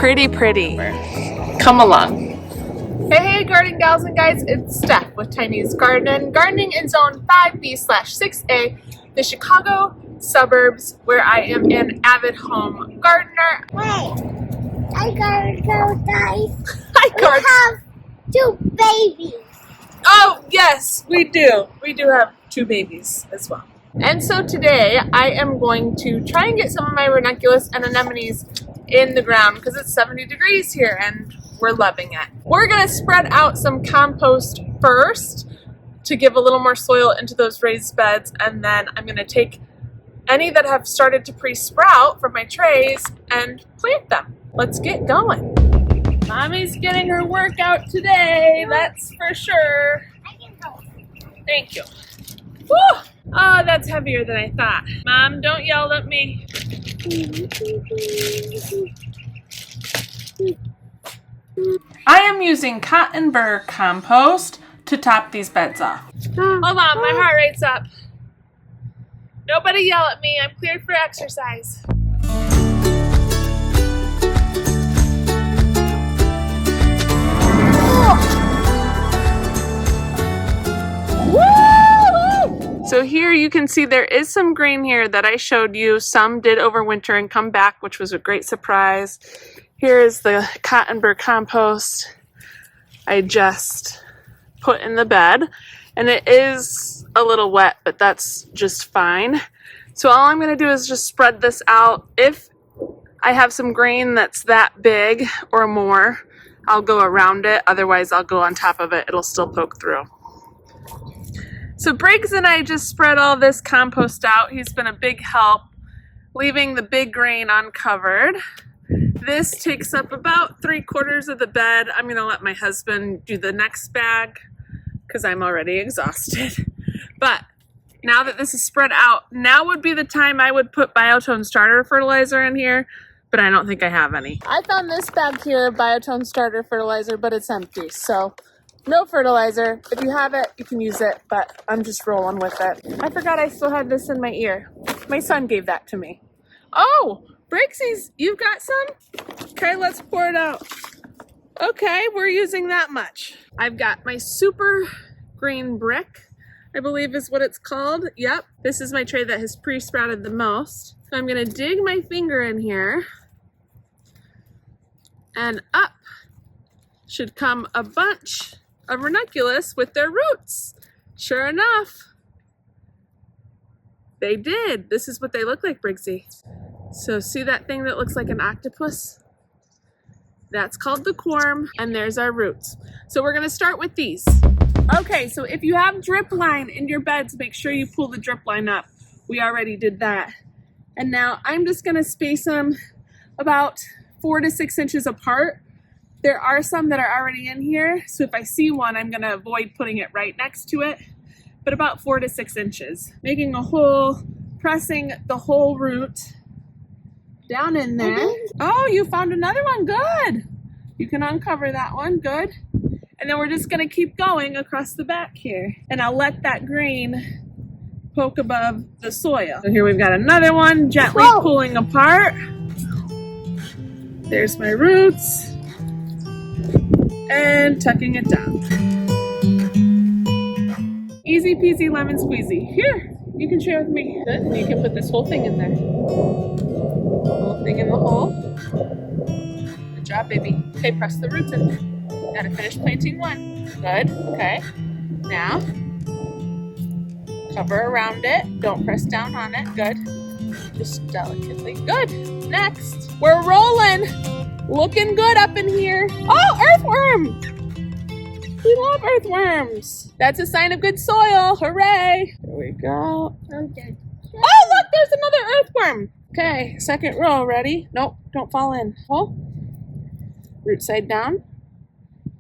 pretty. Come along. Hey, garden gals and guys, it's Steph with Tiny's Garden, gardening in Zone 5B/6A, the Chicago suburbs, where I am an avid home gardener. Wait, I gotta go, guys. We have 2 babies. Oh, yes, we do. We do have 2 babies as well. And so today I am going to try and get some of my ranunculus and anemones in the ground because it's 70 degrees here and we're loving it. We're gonna spread out some compost first to give a little more soil into those raised beds, and then I'm gonna take any that have started to pre-sprout from my trays and plant them. Let's get going. Mommy's getting her workout today, that's for sure. I can go. Thank you. Woo! Oh, that's heavier than I thought. Mom, don't yell at me. I am using cotton burr compost to top these beds off. Hold on, my heart rate's up. Nobody yell at me, I'm cleared for exercise. So here you can see there is some green here that I showed you. Some did overwinter and come back, which was a great surprise. Here is the cotton burr compost I just put in the bed. And it is a little wet, but that's just fine. So all I'm going to do is just spread this out. If I have some grain that's that big or more, I'll go around it. Otherwise, I'll go on top of it. It'll still poke through. So Briggs and I just spread all this compost out. He's been a big help, leaving the big grain uncovered. This takes up about 3/4 of the bed. I'm going to let my husband do the next bag because I'm already exhausted. But now that this is spread out, now would be the time I would put Biotone starter fertilizer in here, but I don't think I have any. I found this bag here, Biotone starter fertilizer, but it's empty, so no fertilizer. If you have it, you can use it, but I'm just rolling with it. I forgot I still had this in my ear. My son gave that to me. Oh, Briggsies, you've got some? Okay, let's pour it out. Okay, we're using that much. I've got my super green brick, I believe is what it's called. Yep, this is my tray that has pre-sprouted the most. So I'm gonna dig my finger in here, and up should come a bunch of ranunculus with their roots. Sure enough, they did. This is what they look like, Briggsy. So see that thing that looks like an octopus? That's called the corm, and there's our roots. So we're gonna start with these. Okay, so if you have drip line in your beds, make sure you pull the drip line up. We already did that. And now I'm just gonna space them about 4 to 6 inches apart. There are some that are already in here, so if I see one, I'm gonna avoid putting it right next to it, but about 4 to 6 inches. Making a hole, pressing the whole root down in there. Oh, you found another one, good. You can uncover that one, good. And then we're just gonna keep going across the back here. And I'll let that green poke above the soil. So here we've got another one, gently pulling apart. There's my roots. And tucking it down. Easy peasy lemon squeezy. Here, you can share with me. Good, and you can put this whole thing in there. Whole thing in the hole. Good job, baby. Okay, press the roots in there. Gotta finish planting one. Good, okay. Now, cover around it. Don't press down on it, good. Just delicately, good. Next, we're rolling. Looking good up in here. Oh, earthworm! We love earthworms. That's a sign of good soil. Hooray! There we go. Okay. Oh, look, there's another earthworm. Okay, second row. Ready? Nope, don't fall in. Oh, root side down.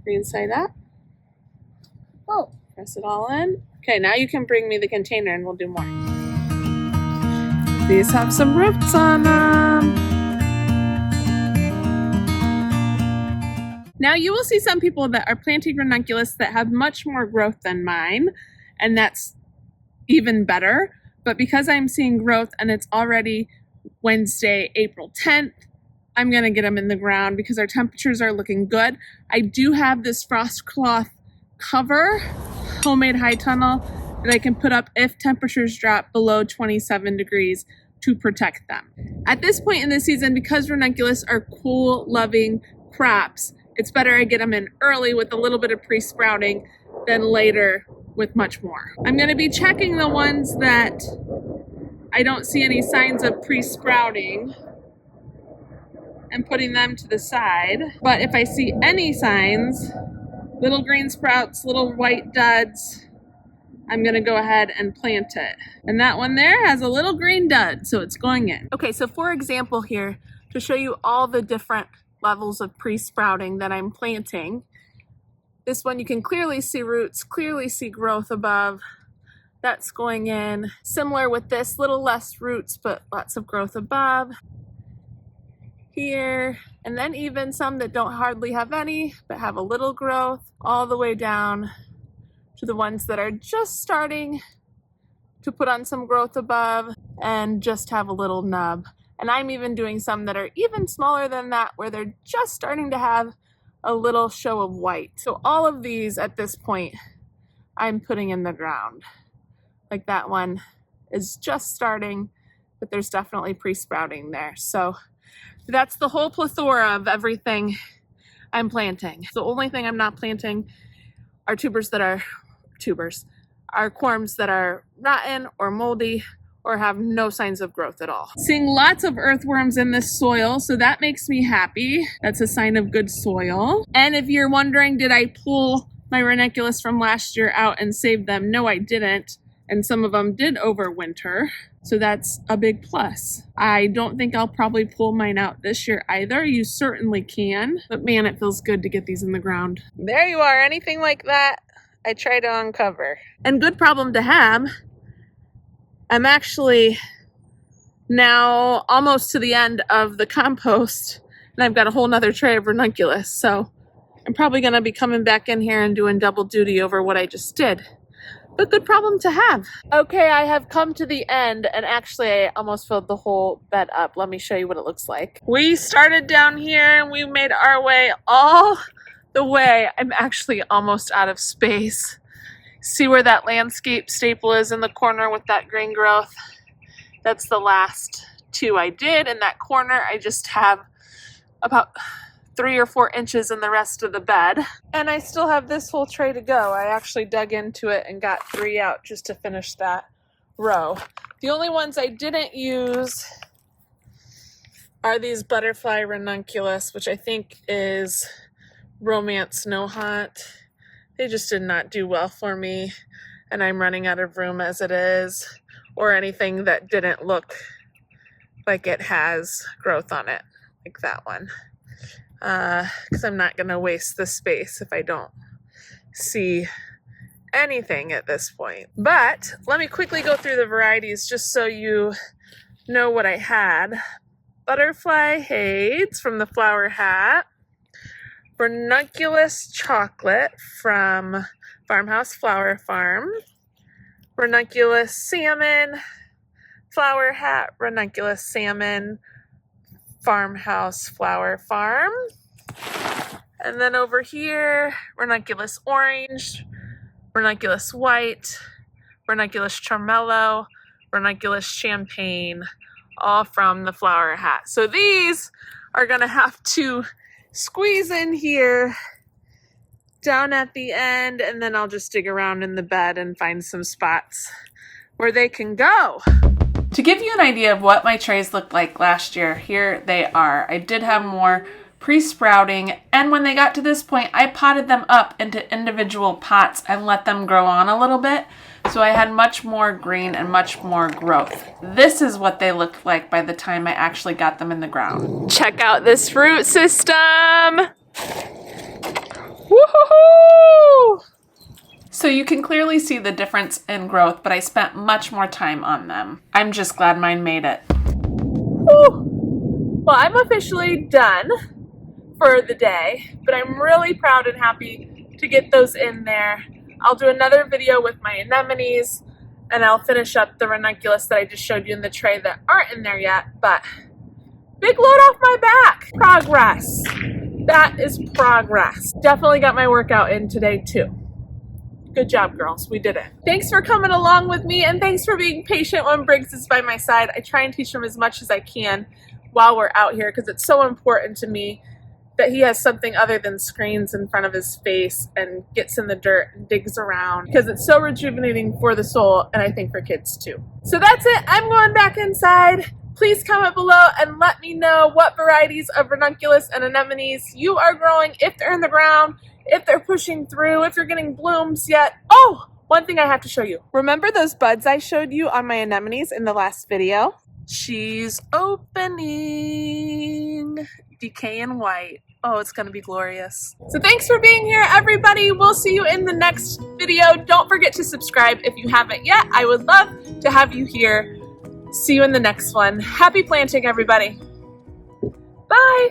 Green side up. Oh, press it all in. Okay, now you can bring me the container and we'll do more. These have some roots on them. Now you will see some people that are planting ranunculus that have much more growth than mine, and that's even better. But because I'm seeing growth and it's already Wednesday, April 10th, I'm gonna get them in the ground because our temperatures are looking good. I do have this frost cloth cover, homemade high tunnel, that I can put up if temperatures drop below 27 degrees to protect them. At this point in the season, because ranunculus are cool loving crops, it's better I get them in early with a little bit of pre-sprouting than later with much more. I'm gonna be checking the ones that I don't see any signs of pre-sprouting and putting them to the side. But if I see any signs, little green sprouts, little white duds, I'm gonna go ahead and plant it. And that one there has a little green dud, so it's going in. Okay, so for example here, to show you all the different levels of pre-sprouting that I'm planting, this one you can clearly see roots, clearly see growth above. That's going in. Similar with this, little less roots, but lots of growth above. Here, and then even some that don't hardly have any, but have a little growth, all the way down to the ones that are just starting to put on some growth above and just have a little nub. And I'm even doing some that are even smaller than that, where they're just starting to have a little show of white. So all of these at this point, I'm putting in the ground. Like that one is just starting, but there's definitely pre-sprouting there. So that's the whole plethora of everything I'm planting. The only thing I'm not planting are corms that are rotten or moldy or have no signs of growth at all. Seeing lots of earthworms in this soil, so that makes me happy. That's a sign of good soil. And if you're wondering, did I pull my ranunculus from last year out and save them? No, I didn't. And some of them did overwinter. So that's a big plus. I don't think I'll probably pull mine out this year either. You certainly can, but man, it feels good to get these in the ground. There you are, anything like that, I try to uncover. And good problem to have. I'm actually now almost to the end of the compost, and I've got a whole nother tray of ranunculus. So I'm probably gonna be coming back in here and doing double duty over what I just did. But good problem to have. Okay, I have come to the end, and actually I almost filled the whole bed up. Let me show you what it looks like. We started down here and we made our way all the way. I'm actually almost out of space. See where that landscape staple is in the corner with that green growth? That's the last two I did. In that corner, I just have about 3 or 4 inches in the rest of the bed. And I still have this whole tray to go. I actually dug into it and got 3 out just to finish that row. The only ones I didn't use are these butterfly ranunculus, which I think is Romance No Haunt. They just did not do well for me, and I'm running out of room as it is, or anything that didn't look like it has growth on it, like that one. Because I'm not going to waste the space if I don't see anything at this point. But let me quickly go through the varieties just so you know what I had. Butterfly Hades from the Flower Hat. Ranunculus Chocolate from Farmhouse Flower Farm. Ranunculus Salmon, Flower Hat, Ranunculus Salmon, Farmhouse Flower Farm. And then over here, Ranunculus Orange, Ranunculus White, Ranunculus Charmello, Ranunculus Champagne, all from the Flower Hat. So these are gonna have to squeeze in here down at the end, and then I'll just dig around in the bed and find some spots where they can go. To give you an idea of what my trays looked like last year, here they are. I did have more pre-sprouting, and when they got to this point, I potted them up into individual pots and let them grow on a little bit. So I had much more green and much more growth. This is what they looked like by the time I actually got them in the ground. Check out this root system. Woohoo! So you can clearly see the difference in growth, but I spent much more time on them. I'm just glad mine made it. Woo. Well, I'm officially done for the day, but I'm really proud and happy to get those in there. I'll do another video with my anemones, and I'll finish up the ranunculus that I just showed you in the tray that aren't in there yet, but Big load off my back. Progress. That is progress. Definitely got my workout in today too. Good job, girls. We did it. Thanks for coming along with me, and thanks for being patient when Briggs is by my side. I try and teach him as much as I can while we're out here because it's so important to me that he has something other than screens in front of his face and gets in the dirt and digs around, because it's so rejuvenating for the soul, and I think for kids too. So that's it. I'm going back inside. Please comment below and let me know what varieties of ranunculus and anemones you are growing, if they're in the ground, if they're pushing through, if you're getting blooms yet. Oh, one thing I have to show you. Remember those buds I showed you on my anemones in the last video? She's opening. Decaying white. Oh, it's going to be glorious. So thanks for being here, everybody. We'll see you in the next video. Don't forget to subscribe if you haven't yet. I would love to have you here. See you in the next one. Happy planting, everybody. Bye.